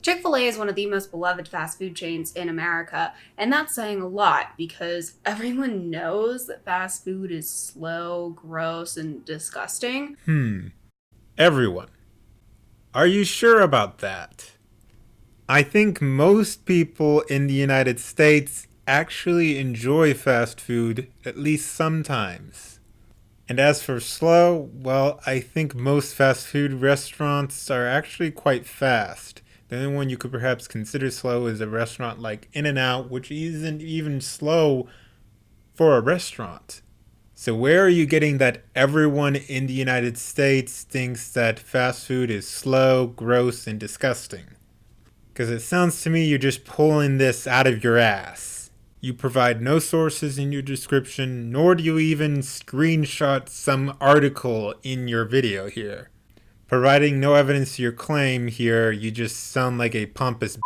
Chick-fil-A is one of the most beloved fast food chains in America, and that's saying a lot because everyone knows that fast food is slow, gross, and disgusting. Everyone. Are you sure about that? I think most people in the United States actually enjoy fast food, at least sometimes. And as for slow, well, I think most fast food restaurants are actually quite fast. The only one you could perhaps consider slow is a restaurant like In-N-Out, which isn't even slow for a restaurant. So where are you getting that everyone in the United States thinks that fast food is slow, gross, and disgusting? Because it sounds to me you're just pulling this out of your ass. You provide no sources in your description, nor do you even screenshot some article in your video here. Providing no evidence to your claim here, you just sound like a pompous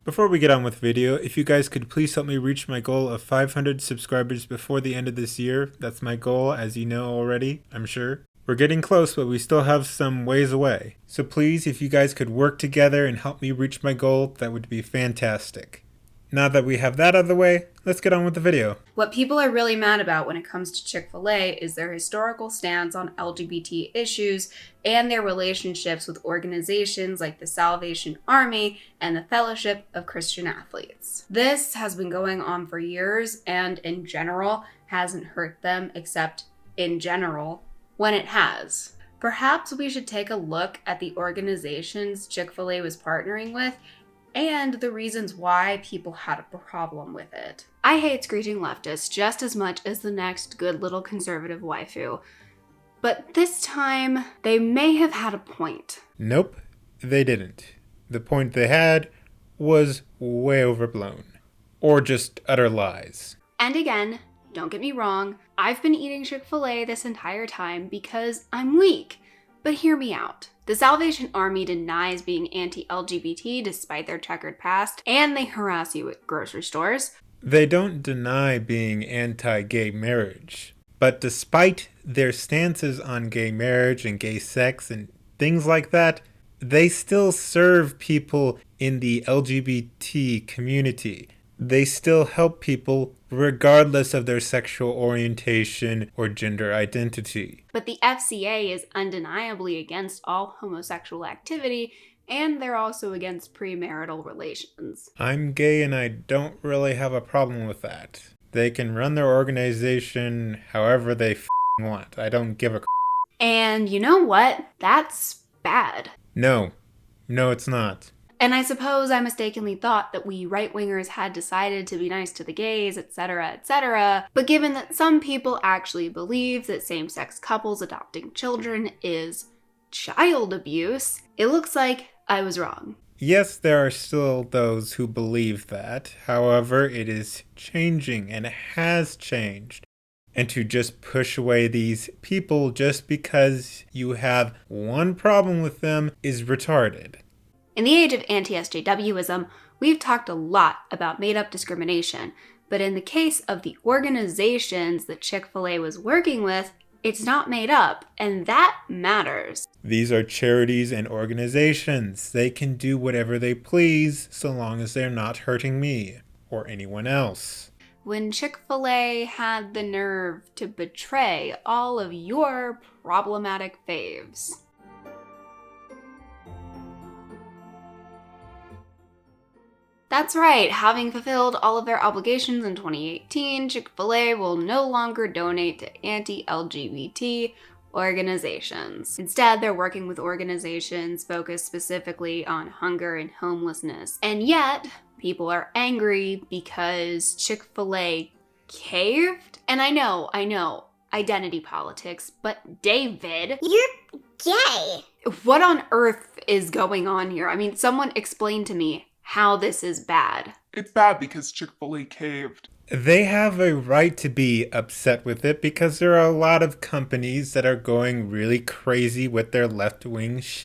Before we get on with the video, if you guys could please help me reach my goal of 500 subscribers before the end of this year. That's my goal, as you know already, I'm sure. We're getting close, but we still have some ways away. So please, if you guys could work together and help me reach my goal, that would be fantastic. Now that we have that out of the way, let's get on with the video. What people are really mad about when it comes to Chick-fil-A is their historical stance on LGBT issues and their relationships with organizations like the Salvation Army and the Fellowship of Christian Athletes. This has been going on for years and in general hasn't hurt them, except in general when it has. Perhaps we should take a look at the organizations Chick-fil-A was partnering with and the reasons why people had a problem with it. I hate screeching leftists just as much as the next good little conservative waifu, but this time they may have had a point. Nope, they didn't. The point they had was way overblown. Or just utter lies. And again, don't get me wrong, I've been eating Chick-fil-A this entire time because I'm weak. But hear me out. The Salvation Army denies being anti-LGBT despite their checkered past, and they harass you at grocery stores. They don't deny being anti-gay marriage. But despite their stances on gay marriage and gay sex and things like that, they still serve people in the LGBT community. They still help people regardless of their sexual orientation or gender identity. But the FCA is undeniably against all homosexual activity, and they're also against premarital relations. I'm gay and I don't really have a problem with that. They can run their organization however they want. I don't give a And you know what? That's bad. No, it's not. And I suppose I mistakenly thought that we right-wingers had decided to be nice to the gays, etc., etc. But given that some people actually believe that same-sex couples adopting children is child abuse, it looks like I was wrong. Yes, there are still those who believe that. However, it is changing and it has changed. And to just push away these people just because you have one problem with them is retarded. In the age of anti-SJWism, we've talked a lot about made-up discrimination, but in the case of the organizations that Chick-fil-A was working with, it's not made up, and that matters. These are charities and organizations. They can do whatever they please so long as they're not hurting me or anyone else. When Chick-fil-A had the nerve to betray all of your problematic faves. That's right, having fulfilled all of their obligations in 2018, Chick-fil-A will no longer donate to anti-LGBT organizations. Instead, they're working with organizations focused specifically on hunger and homelessness. And yet, people are angry because Chick-fil-A caved? And I know, identity politics, but David... You're gay! What on earth is going on here? I mean, someone explain to me how this is bad. It's bad because Chick-fil-A caved. They have a right to be upset with it because there are a lot of companies that are going really crazy with their left-wing shit.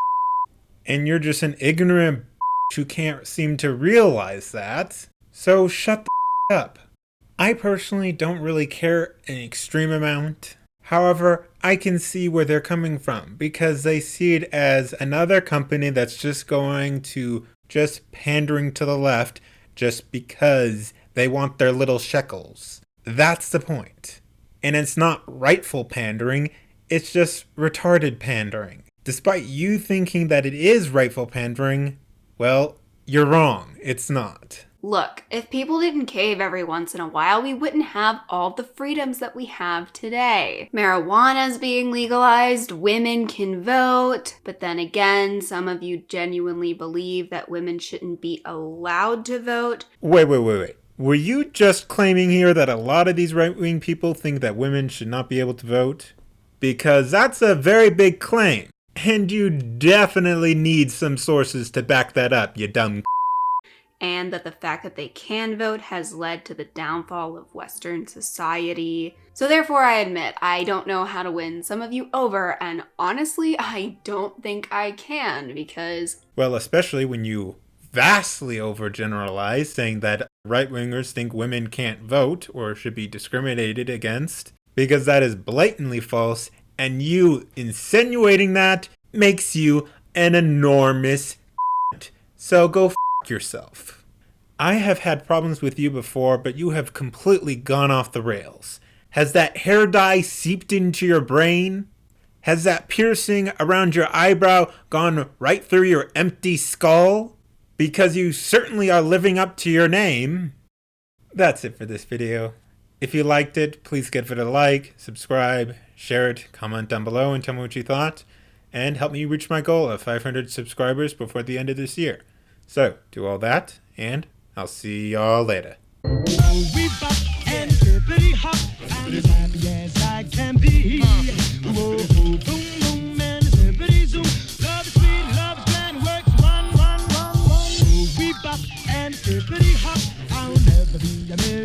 And you're just an ignorant who can't seem to realize that. So shut the up. I personally don't really care an extreme amount. However, I can see where they're coming from because they see it as another company that's just going to just pandering to the left just because they want their little shekels. That's the point. And it's not rightful pandering, it's just retarded pandering. Despite you thinking that it is rightful pandering, well, you're wrong. It's not. Look, if people didn't cave every once in a while, we wouldn't have all the freedoms that we have today. Marijuana's being legalized, women can vote, but then again, some of you genuinely believe that women shouldn't be allowed to vote. Wait. Were you just claiming here that a lot of these right-wing people think that women should not be able to vote? Because that's a very big claim. And you definitely need some sources to back that up, you dumb. And that the fact that they can vote has led to the downfall of Western society. So therefore, I admit, I don't know how to win some of you over, and honestly, I don't think I can, because... Well, especially when you vastly overgeneralize, saying that right-wingers think women can't vote or should be discriminated against, because that is blatantly false, and you insinuating that makes you an enormous So go yourself. I have had problems with you before, but you have completely gone off the rails. Has that hair dye seeped into your brain? Has that piercing around your eyebrow gone right through your empty skull? Because you certainly are living up to your name. That's it for this video. If you liked it, please give it a like, subscribe, share it, comment down below and tell me what you thought, and help me reach my goal of 500 subscribers before the end of this year. So, do all that, and I'll see y'all later. We bop and hippity hop, I'm as happy as I can be. Whoa, boom, boom, and hippity zoom. Love is sweet, love is grand, works one. We bop and hippity hop, I'll never be a millionaire.